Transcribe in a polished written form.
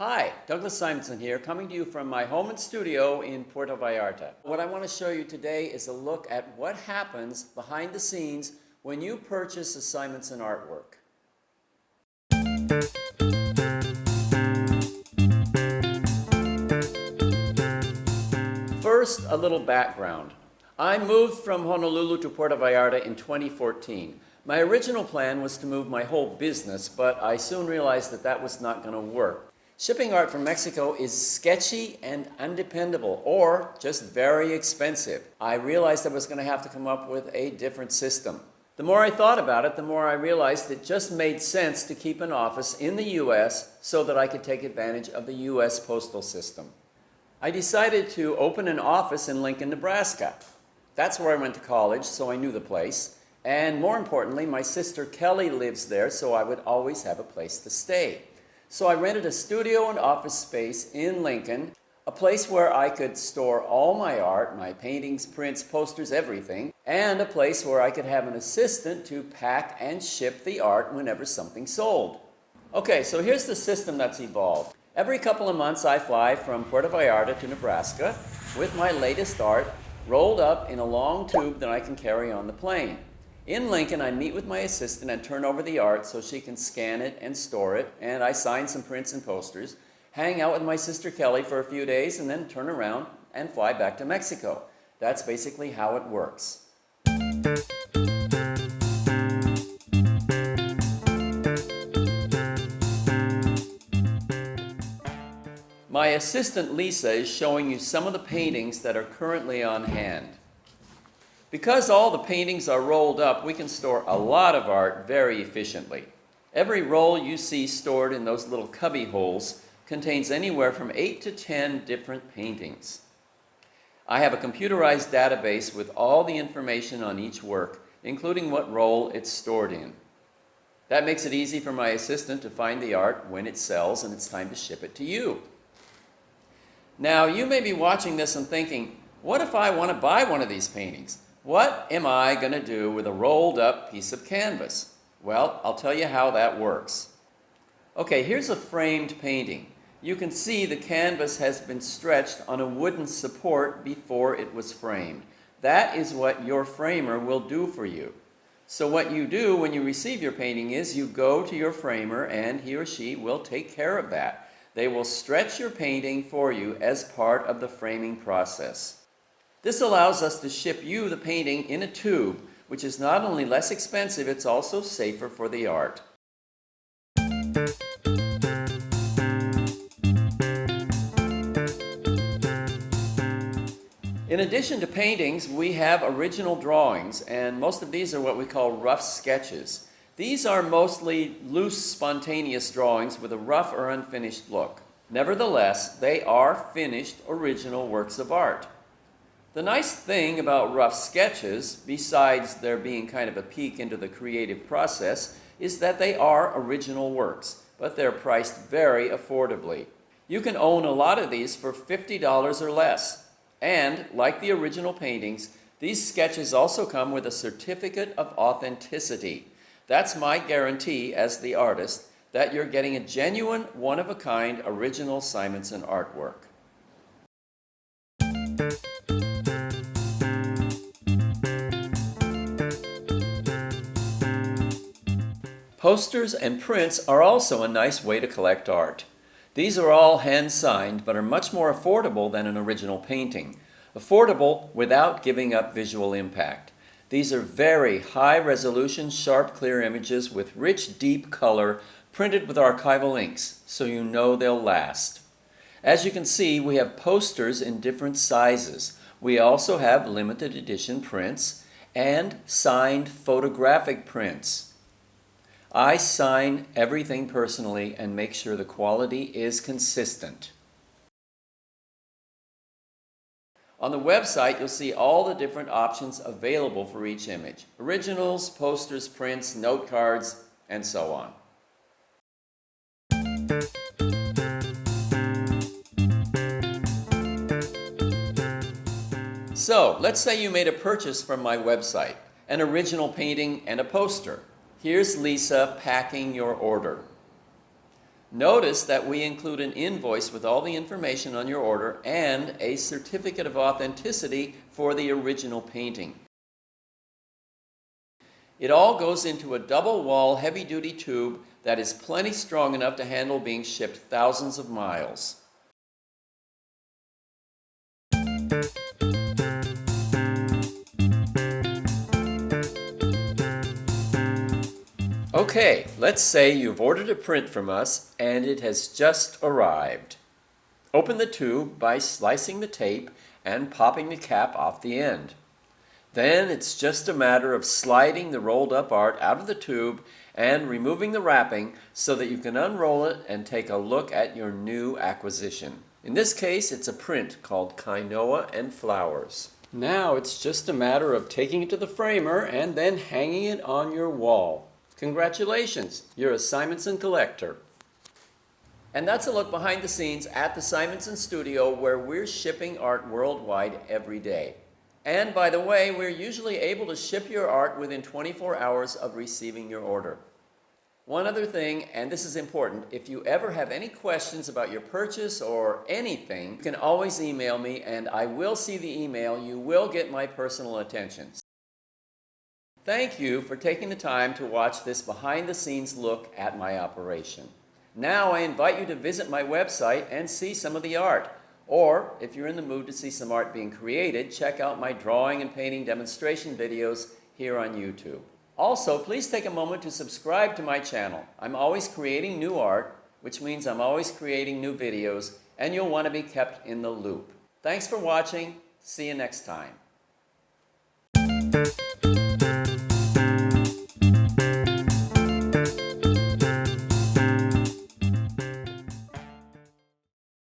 Hi, Douglas Simonson here, coming to you from my home and studio in Puerto Vallarta. What I want to show you today is a look at what happens behind the scenes when you purchase a Simonson artwork. First, a little background. I moved from Honolulu to Puerto Vallarta in 2014. My original plan was to move my whole business, but I soon realized that that was not going to work. Shipping art from Mexico is sketchy and undependable, or just very expensive. I realized I was going to have to come up with a different system. The more I thought about it, the more I realized it just made sense to keep an office in the U.S. so that I could take advantage of the U.S. postal system. I decided to open an office in Lincoln, Nebraska. That's where I went to college, so I knew the place. And more importantly, my sister Kelly lives there, so I would always have a place to stay. So I rented a studio and office space in Lincoln, a place where I could store all my art, my paintings, prints, posters, everything, and a place where I could have an assistant to pack and ship the art whenever something sold. Okay, so here's the system that's evolved. Every couple of months I fly from Puerto Vallarta to Nebraska with my latest art rolled up in a long tube that I can carry on the plane. In Lincoln, I meet with my assistant and turn over the art so she can scan it and store it, and I sign some prints and posters, hang out with my sister Kelly for a few days, and then turn around and fly back to Mexico. That's basically how it works. My assistant Lisa is showing you some of the paintings that are currently on hand. Because all the paintings are rolled up, we can store a lot of art very efficiently. Every roll you see stored in those little cubby holes contains anywhere from 8 to 10 different paintings. I have a computerized database with all the information on each work, including what roll it's stored in. That makes it easy for my assistant to find the art when it sells and it's time to ship it to you. Now, you may be watching this and thinking, what if I want to buy one of these paintings? What am I going to do with a rolled up piece of canvas? Well, I'll tell you how that works. Okay, here's a framed painting. You can see the canvas has been stretched on a wooden support before it was framed. That is what your framer will do for you. So what you do when you receive your painting is you go to your framer and he or she will take care of that. They will stretch your painting for you as part of the framing process. This allows us to ship you the painting in a tube, which is not only less expensive, it's also safer for the art. In addition to paintings, we have original drawings, and most of these are what we call rough sketches. These are mostly loose, spontaneous drawings with a rough or unfinished look. Nevertheless, they are finished original works of art. The nice thing about rough sketches, besides there being kind of a peek into the creative process, is that they are original works, but they're priced very affordably. You can own a lot of these for $50 or less. And, like the original paintings, these sketches also come with a certificate of authenticity. That's my guarantee as the artist that you're getting a genuine, one-of-a-kind original Simonson artwork. Posters and prints are also a nice way to collect art. These are all hand-signed, but are much more affordable than an original painting. Affordable without giving up visual impact. These are very high-resolution, sharp, clear images with rich, deep color, printed with archival inks, so you know they'll last. As you can see, we have posters in different sizes. We also have limited edition prints and signed photographic prints. I sign everything personally and make sure the quality is consistent. On the website, you'll see all the different options available for each image. Originals, posters, prints, note cards, and so on. So, let's say you made a purchase from my website, an original painting and a poster. Here's Lisa packing your order. Notice that we include an invoice with all the information on your order and a certificate of authenticity for the original painting. It all goes into a double-wall, heavy-duty tube that is plenty strong enough to handle being shipped thousands of miles. Okay, let's say you've ordered a print from us and it has just arrived. Open the tube by slicing the tape and popping the cap off the end. Then it's just a matter of sliding the rolled up art out of the tube and removing the wrapping so that you can unroll it and take a look at your new acquisition. In this case, it's a print called Quinoa and Flowers. Now it's just a matter of taking it to the framer and then hanging it on your wall. Congratulations, you're a Simonson collector. And that's a look behind the scenes at the Simonson Studio, where we're shipping art worldwide every day. And by the way, we're usually able to ship your art within 24 hours of receiving your order. One other thing, and this is important, if you ever have any questions about your purchase or anything, you can always email me and I will see the email. You will get my personal attention. Thank you for taking the time to watch this behind-the-scenes look at my operation. Now I invite you to visit my website and see some of the art. Or, if you're in the mood to see some art being created, check out my drawing and painting demonstration videos here on YouTube. Also, please take a moment to subscribe to my channel. I'm always creating new art, which means I'm always creating new videos, and you'll want to be kept in the loop. Thanks for watching. See you next time.